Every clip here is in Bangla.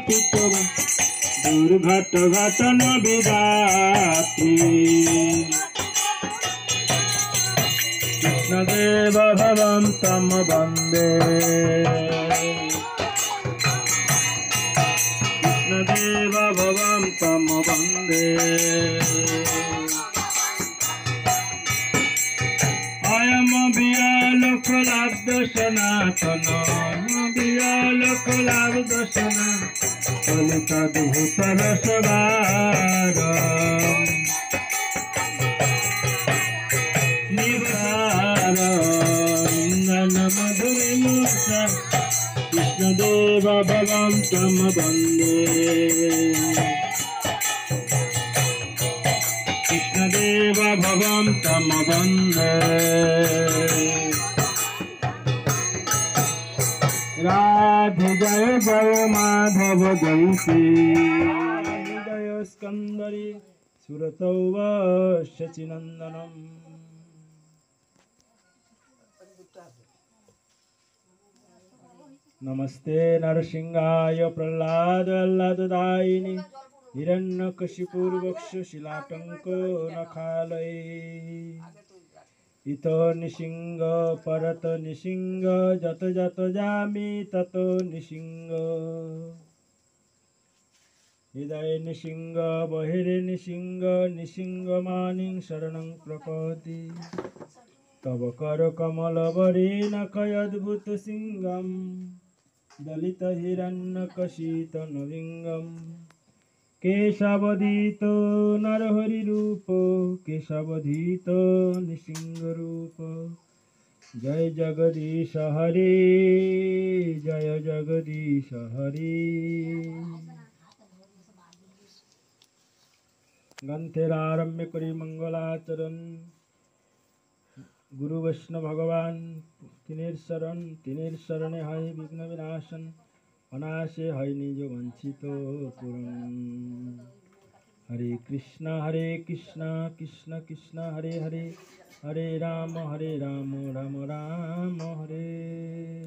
পিত দুর্ঘট ঘটন বিধাত্রী কৃষ্ণদেব ভবন্তম বন্দে কৃষ্ণদেব ভবন্তম বন্দে অয়ম বিয়ালোকলাব্ধ সনাতন বিয়ালোকলাব্ধ সনাতন কলিকাদ্ভুত রসবার নিবার ইন্দন মধুরি মূর্ছা কৃষ্ণদেব ভগবন্তম বন্দে কৃষ্ণদেব ভগবন্তম বন্দে রাধে জয় জয় মাধব জয় শ্রী জয় স্কন্দরি সুরতৌব শচীনন্দনম नमस्ते नरसिंहाय प्रह्लाददायिनि हिरण्यकशिपूर्वक्ष शिलाटंको नखालये इतो निसिंह परत निसिंह जत जत जामि ततो निसिंह हृदय निसिंह बहिरे निसिंह निसिंहमानिं शरणं प्रपति तव कर कमल बरे नखयद्भुत सिंहम दलित हिरण्यकशित नलिंगम केशवधीतो नरहरि रूप केशवधीतो निसिंह रूप जय जगदीश हरे जय जगदीश हरे ग्रंथेरारम्य करी मंगलाचरण गुरु वैष्णव भगवान तिनेर शरणे हय विघ्न विनाशन अनाशे हय निज वंचित पूरण हरे कृष्ण कृष्ण कृष्ण हरे हरे हरे राम राम राम हरे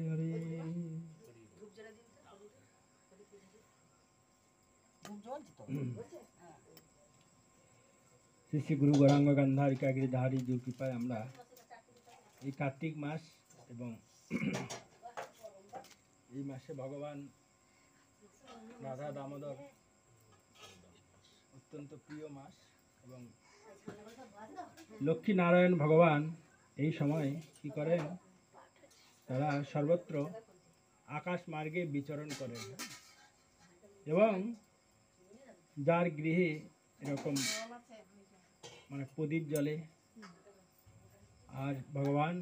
हरे श्री श्री गुरु गौरांग गांधारिका गिरिधारी जुर कृपाय आमरा এই কার্তিক মাস এবং এই মাসে ভগবান রাধা দামোদর অত্যন্ত প্রিয় মাস এবং লক্ষ্মী নারায়ণ ভগবান এই সময় কি করেন তারা সর্বত্র আকাশ মার্গে বিচরণ করেন এবং যার গৃহে এরকম মানে প্রদীপ জ্বলে আর ভগবান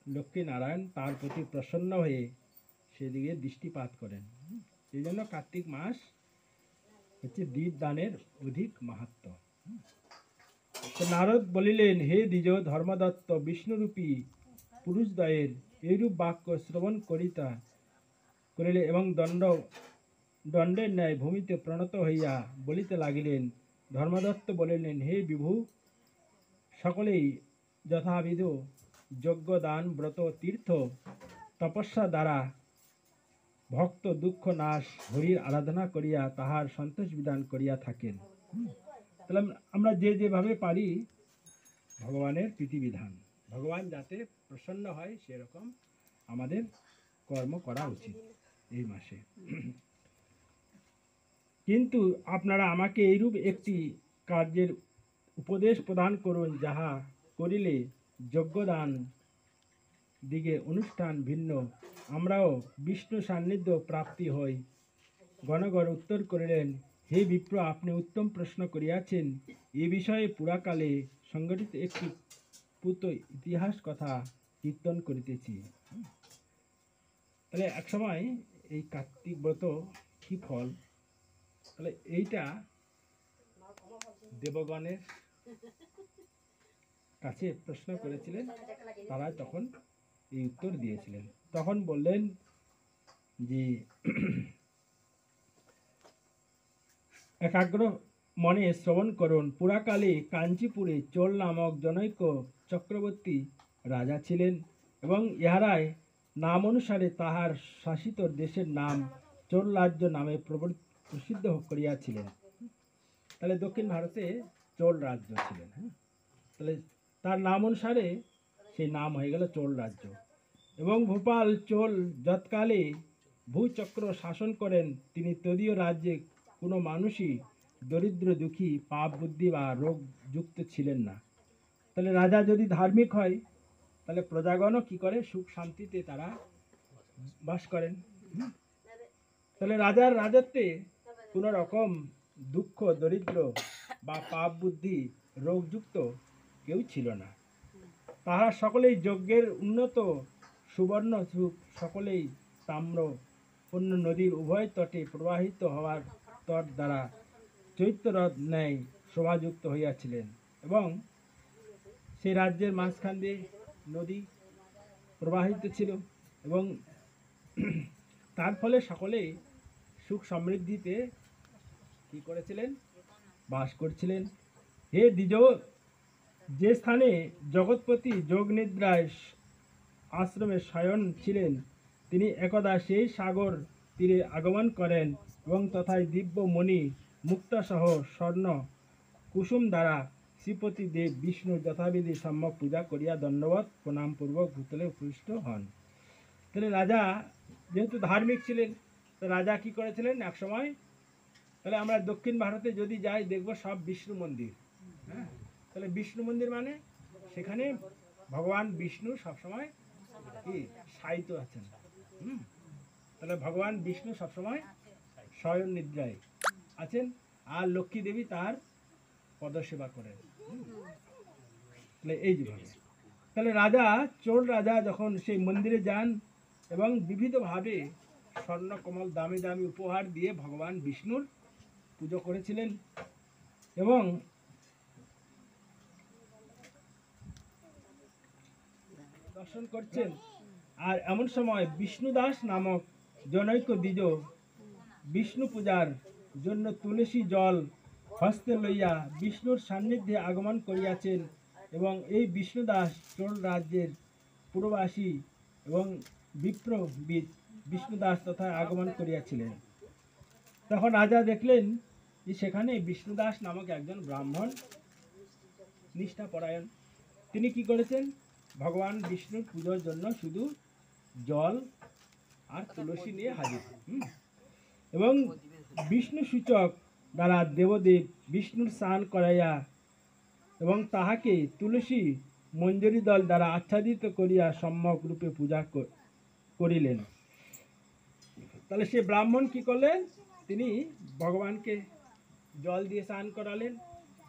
লক্ষ্মী নারায়ণ তার প্রতি প্রসন্ন হয়ে সেদিকে দৃষ্টিপাত করেন এই জন্য কার্তিক মাস হচ্ছে দীপ দানের অধিক মাহাত্ম্য তো নারদ বলিলেন হে দ্বিজ ধর্মদত্ত বিষ্ণুরূপী পুরুষদ্বয়ের এইরূপ বাক্য শ্রবণ করিলে এবং দণ্ডের ন্যায় ভূমিতে প্রণত হইয়া বলিতে লাগিলেন ধর্মদত্ত বলিলেন হে বিভু সকলেই যথাবিধ যজ্ঞ দান ব্রত তীর্থ তপস্যা দ্বারা ভক্ত দুঃখ নাশ হরির আরাধনা করিয়া তাহার সন্তোষ বিধান করিয়া থাকেন তাহলে আমরা যেভাবে পারি ভগবানের প্রীতিবিধান ভগবান যাতে প্রসন্ন হয় সেরকম আমাদের কর্ম করা উচিত এই মাসে কিন্তু আপনারা আমাকে এইরূপ একটি কার্যের উপদেশ প্রদান করুন যাহা করিলে যজ্ঞদান দিকে অনুষ্ঠান ভিন্ন আমরাও বিষ্ণু সান্নিধ্য প্রাপ্তি হই গণগণ উত্তর করিলেন হে বিপ্র আপনি উত্তম প্রশ্ন করিয়াছেন এ বিষয়ে পুরাকালে সংঘটিত একটি পুত ইতিহাস কথা কীর্তন করিতেছি তাহলে এক সময় এই কার্তিক ব্রত কি ফল তাহলে এইটা দেবগণের কাছে প্রশ্ন করেছিলেন তারা তখন এই উত্তর দিয়েছিলেন তখন বললেন যে একাগ্র মনে শ্রবণ করুন পুরাকালে কাঞ্চিপুরে চোল নামক জনৈক চক্রবর্তী রাজা ছিলেন এবং ইহারায় নাম অনুসারে তাহার শাসিত দেশের নাম চোল রাজ্য নামে প্রসিদ্ধ করিয়াছিলেন। তাহলে দক্ষিণ ভারতে চোল রাজ্য ছিলেন। হ্যাঁ, তাহলে তার নাম অনুসারে সেই নাম হয়ে গেল চোল রাজ্য। এবং ভোপাল চোল যৎকালে ভূচক্র শাসন করেন, তিনি তদীয় রাজ্যে কোনো মানুষই দরিদ্র দুঃখী পাপ বুদ্ধি বা রোগ যুক্ত ছিলেন না। তাহলে রাজা যদি ধার্মিক হয়, তাহলে প্রজাগণও কি করে? সুখ শান্তিতে তারা বাস করেন। তাহলে রাজার রাজত্বে কোনো রকম দুঃখ দরিদ্র বা পাপ বুদ্ধি রোগযুক্ত কেউ ছিল না। তাহারা সকলেই যজ্ঞের উন্নত সুবর্ণ সুখ, সকলেই তাম্র অন্য নদীর উভয় তটে প্রবাহিত হওয়ার তট দ্বারা চৈত্যরথ ন্যায় শোভাযুক্ত হইয়াছিলেন। এবং সেই রাজ্যের মাঝখান দিয়ে নদী প্রবাহিত ছিল এবং তার ফলে সকলেই সুখ সমৃদ্ধিতে কি করেছিলেন? বাস করছিলেন। হে দ্বিজ, যে স্থানে জগৎপতি যোগ নিদ্রায় আশ্রমে শয়ন ছিলেন, তিনি একদা সেই সাগর তীরে আগমন করেন এবং তথায় দিব্য মণি মুক্তাসহ স্বর্ণ কুসুম দ্বারা শ্রীপতি দেব বিষ্ণু যথাবিধি সম্যক পূজা করিয়া দণ্ডবত প্রণামপূর্বক ভূতলে উপবিষ্ট হন। তাহলে রাজা যেহেতু ধার্মিক ছিলেন, তো রাজা কি করেছিলেন এক সময়? তাহলে আমরা দক্ষিণ ভারতে যদি যাই, দেখবো সব বিষ্ণু মন্দির। হ্যাঁ, তাহলে বিষ্ণু মন্দির মানে সেখানে ভগবান বিষ্ণু সবসময় কি শায়িত আছেন। তাহলে ভগবান বিষ্ণু সবসময় শয়ন নিদ্রায় আছেন, আর লক্ষ্মী দেবী তার পদসেবা করেন। তাহলে এই যেভাবে, তাহলে রাজা চোল রাজা যখন সেই মন্দিরে যান এবং বিবিধভাবে স্বর্ণ কমল দামি দামি উপহার দিয়ে ভগবান বিষ্ণুর পুজো করেছিলেন এবং দর্শন করছেন। আর এমন সময় বিষ্ণুদাস নামক জনৈক দ্বিজ বিষ্ণু পূজার জন্য তুলসী জল হস্তে লইয়া বিষ্ণুর সান্নিধ্যে আগমন করিয়াছেন। এবং এই বিষ্ণুদাস চোল রাজ্যের পুরবাসী এবং বিপ্রবিদ বিষ্ণুদাস তথা আগমন করিয়াছিলেন। তখন রাজা দেখলেন যে সেখানে বিষ্ণুদাস নামক একজন ব্রাহ্মণ নিষ্ঠাপরায়ণ। তিনি কি করেছেন? ভগবান বিষ্ণুর পুজোর জন্য শুধু জল আর তুলসী নিয়ে হাজির। এবং বিষ্ণু সূচক দ্বারা দেবদেব বিষ্ণুর স্নান করাইয়া এবং তাহাকে তুলসী মঞ্জরি দল দ্বারা আচ্ছাদিত করিয়া সম্যক রূপে পূজা করিলেন। তাহলে সে ব্রাহ্মণ কি করলেন? তিনি ভগবানকে জল দিয়ে স্নান করালেন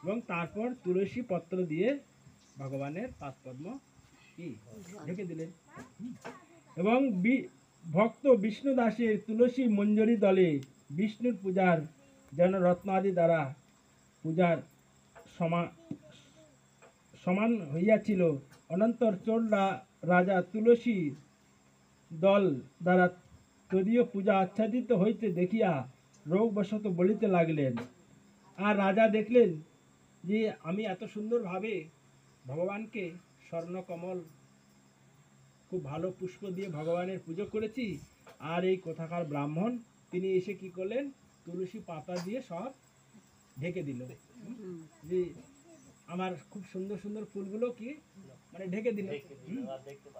এবং তারপর তুলসী পত্র দিয়ে ভগবানের পাদপদ্ম কি ঢেকে দিলেন। এবং ভক্ত বিষ্ণু দাসের তুলসী মঞ্জরি দলে বিষ্ণুর পূজার যেন রত্নাদি দ্বারা পূজার সমান হইয়াছিল। অনন্তর চোল রাজা তুলসী দল দ্বারা তদীয় পূজা আচ্ছাদিত হইতে দেখিয়া রোগবশত বলিতে লাগলেন। আর রাজা দেখলেন যে আমি এত সুন্দরভাবে ভগবানকে স্বর্ণকমল খুব ভালো পুষ্প দিয়ে ভগবানের পুজো করেছি, আর এই কোথাকার ব্রাহ্মণ তিনি এসে কি করলেন? তুলসী পাতা দিয়ে সব ঢেকে দিল। যে আমার খুব সুন্দর সুন্দর ফুলগুলো কি মানে ঢেকে দিল।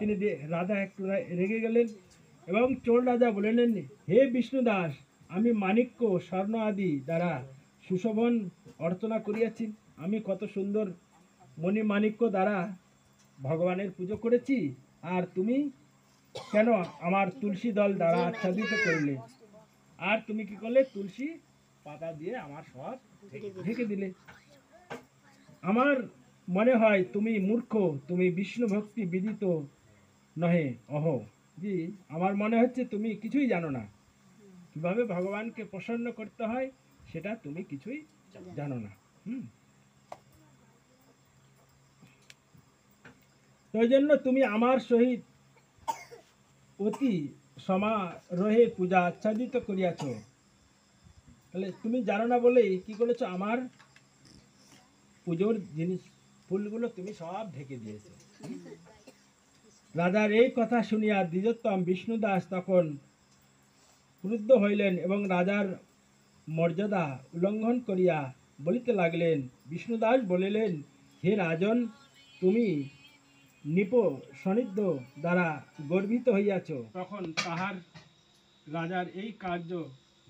তিনি রাজা একটু রেগে গেলেন এবং চোল রাজা বললেন, হে বিষ্ণু দাস, আমি মাণিক্য স্বর্ণ আদি দ্বারা সুশোভন অর্চনা করিয়াছি। আমি কত সুন্দর মণি মাণিক্য দ্বারা ভগবানের পুজো করেছি, আর তুমি কেন আমার তুলসী দল দ্বারা আচ্ছাদিত করলে? আর তুমি কি করলে? তুলসী পাতা দিয়ে আমার সব ঢেকে দিলে। আমার মনে হয় তুমি মূর্খ, তুমি বিষ্ণু ভক্তি বিদিত নহে। জি, আমার মনে হচ্ছে তুমি কিছুই জানো না, কিভাবে ভগবানকে প্রসন্ন করতে হয় সেটা তুমি কিছুই জানো না। সেই জন্য তুমি আমার সহিত অতি সমারোহে পূজা আচ্ছাদিত করিয়াছ। তাহলে তুমি জানো না বলেই কি করেছো? আমার পুজোর জিনিস ফুলগুলো তুমি সব ঢেকে দিয়েছো। রাজার এই কথা শুনিয়া দ্বিজোত্তম বিষ্ণুদাস তখন ক্রুদ্ধ হইলেন এবং রাজার মর্যাদা উল্লঙ্ঘন করিয়া বলিতে লাগলেন। বিষ্ণুদাস বলিলেন, হে রাজন, তুমি নৃপ সান্নিধ্য দ্বারা গর্বিত হইয়াছ। তখন তাহার রাজার এই কার্য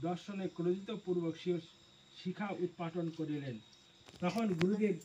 দর্শনে ক্রোধিত পূর্বক শিখা উৎপাটন করিলেন। তখন গুরুদেব